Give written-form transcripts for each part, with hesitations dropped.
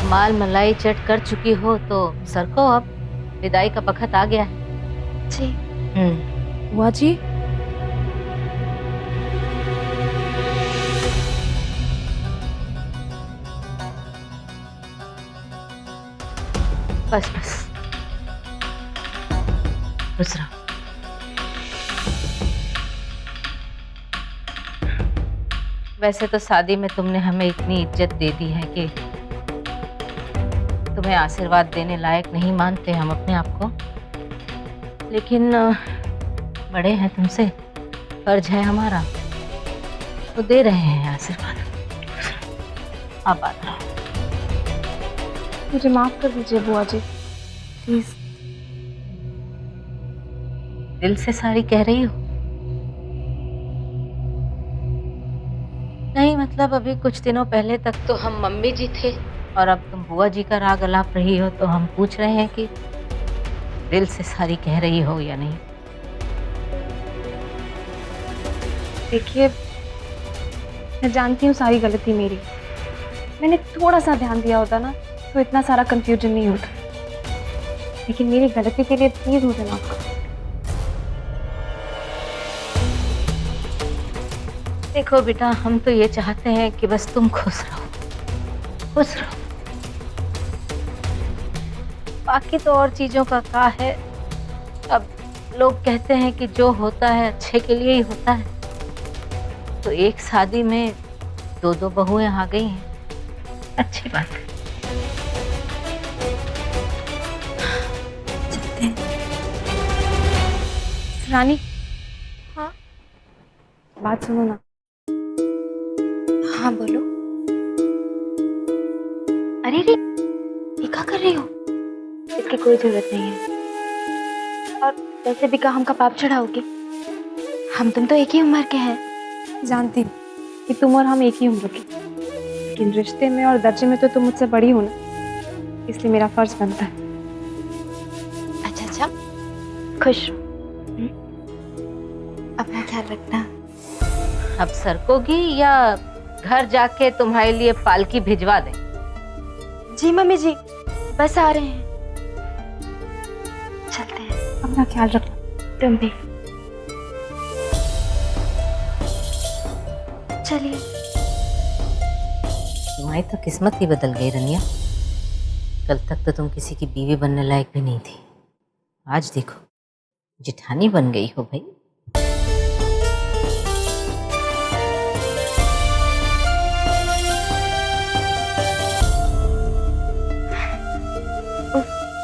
माल मलाई चट कर चुकी हो तो सर को अब विदाई का वक्त आ गया है। जी। बुआ जी, बस बस खुश रहो। वैसे तो शादी में तुमने हमें इतनी इज्जत दे दी है कि तुम्हें आशीर्वाद देने लायक नहीं मानते हम अपने आप को, लेकिन बड़े हैं तुमसे, फर्ज है हमारा, तो दे रहे हैं आशीर्वाद। आप बात रहो। मुझे माफ कर दीजिए बुआ जी, प्लीज। दिल से सारी कह रही हो? नहीं मतलब अभी कुछ दिनों पहले तक तो हम मम्मी जी थे और अब तुम बुआ जी का राग अलाप रही हो, तो हम पूछ रहे हैं कि दिल से सारी कह रही हो या नहीं। देखिए, मैं जानती हूँ सारी गलती मेरी। मैंने थोड़ा सा ध्यान दिया होता ना तो इतना सारा कंफ्यूजन नहीं होता, लेकिन मेरी गलती के लिए प्लीज मुझे माफ करो। देखो बेटा, हम तो ये चाहते हैं कि बस तुम खुश रहो, खुश रहो। बाकी तो और चीजों का क्या है, अब लोग कहते हैं कि जो होता है अच्छे के लिए ही होता है, तो एक शादी में दो दो बहुएं आ गई हैं, अच्छी बात है। चलते हैं। रानी, हाँ बात सुनो ना। हाँ बोलो। अरे रे, ये क्या कर रही हो? इसकी कोई जरूरत नहीं है, और वैसे भी का हम का पाप चढ़ाओगे? हम तुम तो एक ही उम्र के हैं। जानती हूँ कि तुम और हम एक ही उम्र के, लेकिन रिश्ते में और दर्जे में तो तुम मुझसे बड़ी हो ना, इसलिए मेरा फर्ज बनता है। अच्छा अच्छा, खुश रहो। अपना ख्याल रखना। अब सरकोगी या घर जाके तुम्हारे लिए पालकी भिजवा दें? जी मम्मी जी, बस आ रहे हैं। चलते हैं। अपना ख्याल रखना। तुम भी। चलिए। तुम्हारी तो किस्मत ही बदल गई रनिया। कल तक तो तुम किसी की बीवी बनने लायक भी नहीं थी, आज देखो जिठानी बन गई हो भाई।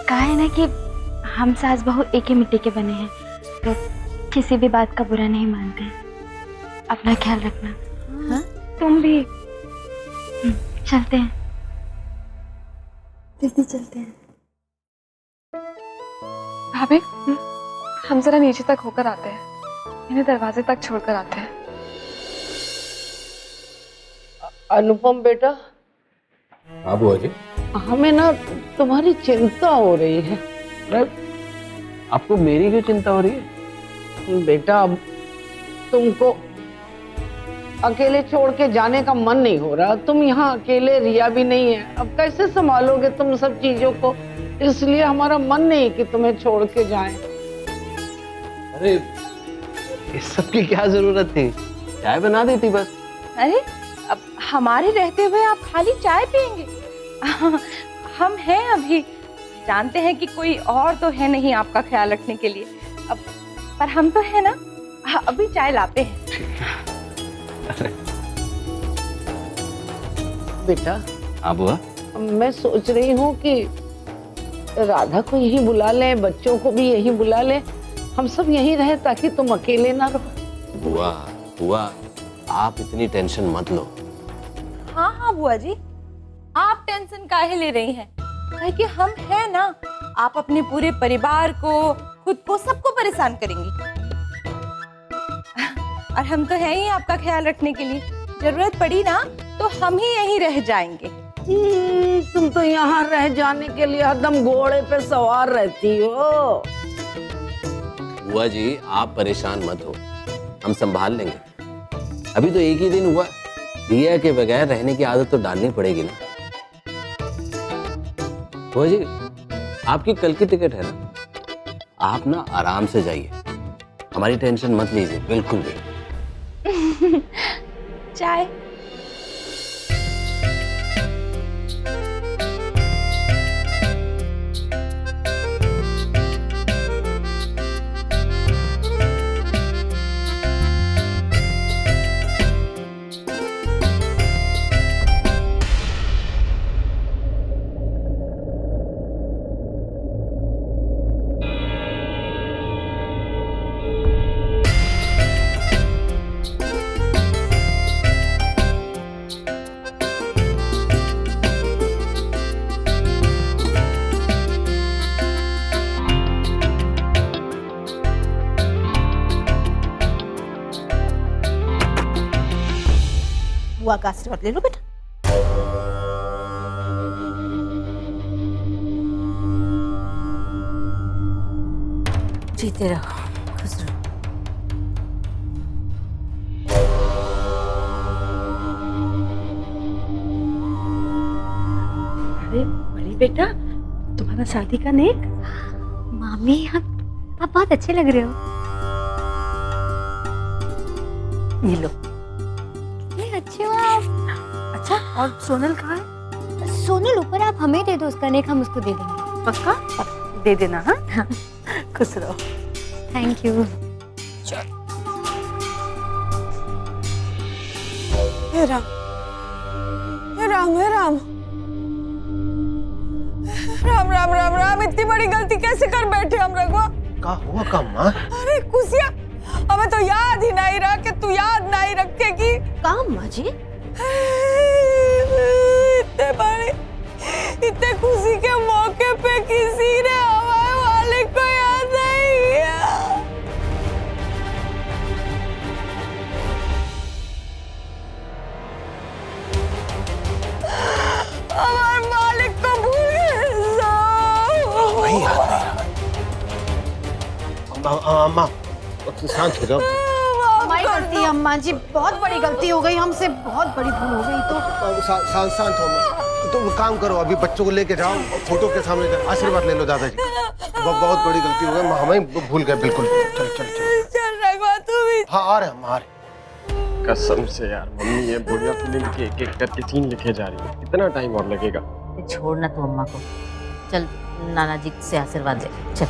कहा है ना कि हम सास बहू एक ही मिट्टी के बने हैं, तो किसी भी बात का बुरा नहीं मानते। अपना ख्याल रखना। हाँ? तुम भी। चलते हैं। जल्दी चलते हैं। भाभी, हम जरा नीचे तक होकर आते हैं, इन्हें दरवाजे तक छोड़कर आते हैं। अनुपम बेटा। हाँ बुआ जी। हमें ना तुम्हारी चिंता हो रही है। आपको मेरी क्यों चिंता हो रही है? बेटा, अब तुमको अकेले छोड़ के जाने का मन नहीं हो रहा। तुम यहाँ अकेले, रिया भी नहीं है, अब कैसे संभालोगे तुम सब चीजों को? इसलिए हमारा मन नहीं कि तुम्हें छोड़ के जाएं। अरे इस सब की क्या जरूरत थी, चाय बना देती बस। अरे अब हमारे रहते हुए आप खाली चाय पियेंगे? हम हैं, अभी जानते हैं कि कोई और तो है नहीं आपका ख्याल रखने के लिए, अब पर हम तो है ना, अभी चाय लाते हैं। बेटा। हाँ बुआ। मैं सोच रही हूँ कि राधा को यहीं बुला ले, बच्चों को भी यहीं बुला ले, हम सब यहीं रहे ताकि तुम अकेले ना रहो। बुआ बुआ, आप इतनी टेंशन मत लो। हाँ हाँ बुआ जी, आप टेंशन काहे ले रही हैं? काहे कि हम हैं ना, आप अपने पूरे परिवार को, खुद को, सबको परेशान करेंगी, और हम तो हैं ही आपका ख्याल रखने के लिए। जरूरत पड़ी ना तो हम ही यहीं रह जाएंगे। तुम तो यहाँ रह जाने के लिए हरदम घोड़े पे सवार रहती हो। बुआ जी आप परेशान मत हो, हम संभाल लेंगे। अभी तो एक ही दिन हुआ, रिया के बगैर रहने की आदत तो डालनी पड़ेगी ना। बुआ जी आपकी कल की टिकट है ना, आप ना आराम से जाइए, हमारी टेंशन मत लीजिए बिल्कुल भी। चाय? बुआ का आशीर्वाद ले लो बेटा। जीते रहो, खुश रहो। अरे बड़ी बेटा, तुम्हारा शादी का नेक। मामी आप बहुत अच्छे लग रहे हो। ये लो। कितने अच्छे हो आप। अच्छा, और सोनल कहाँ है? सोनल ऊपर, आप हमें दे दो उसका नेक, हम उसको दे देंगे। पक्का दे देना। हाँ खुश रहो। Thank you. हे राम, हे राम, हे राम, राम राम राम राम, इतनी बड़ी गलती कैसे कर बैठे हम रघुआ। का हुआ का माँ? अरे खुशिया, हमें तो याद ही नहीं रहा कि तू याद नहीं रखेगी। काम माँ जी? इतने बड़े, इतने खुशी के मौके पे किसी ने हमारे मालिक को याद नहीं किया। हमारे मालिक को भूल गए सब। वही याद नहीं रहा। अम्मा शांत हो जाओ। हमारी गलती है अम्मा जी, बहुत बड़ी गलती हो गई हमसे, बहुत बड़ी भूल हो गई। तो शांत हो अम्मा। तुम काम करो, अभी बच्चों को लेके जाओ, फोटो के सामने जाओ, आशीर्वाद ले लो दादाजी का। बहुत बड़ी गलती हो गई, हमें भूल गए बिल्कुल। चल चल चल चल रघुआ तू भी। हाँ आ रहे हम, आ रहे। कसम से यार मम्मी, ये बुढ़िया फिल्म के एक एक करके सीन लिखे जा रही है, कितना टाइम और लगेगा? छोड़ना तू अम्मा को, चल नाना जी से आशीर्वाद ले चल।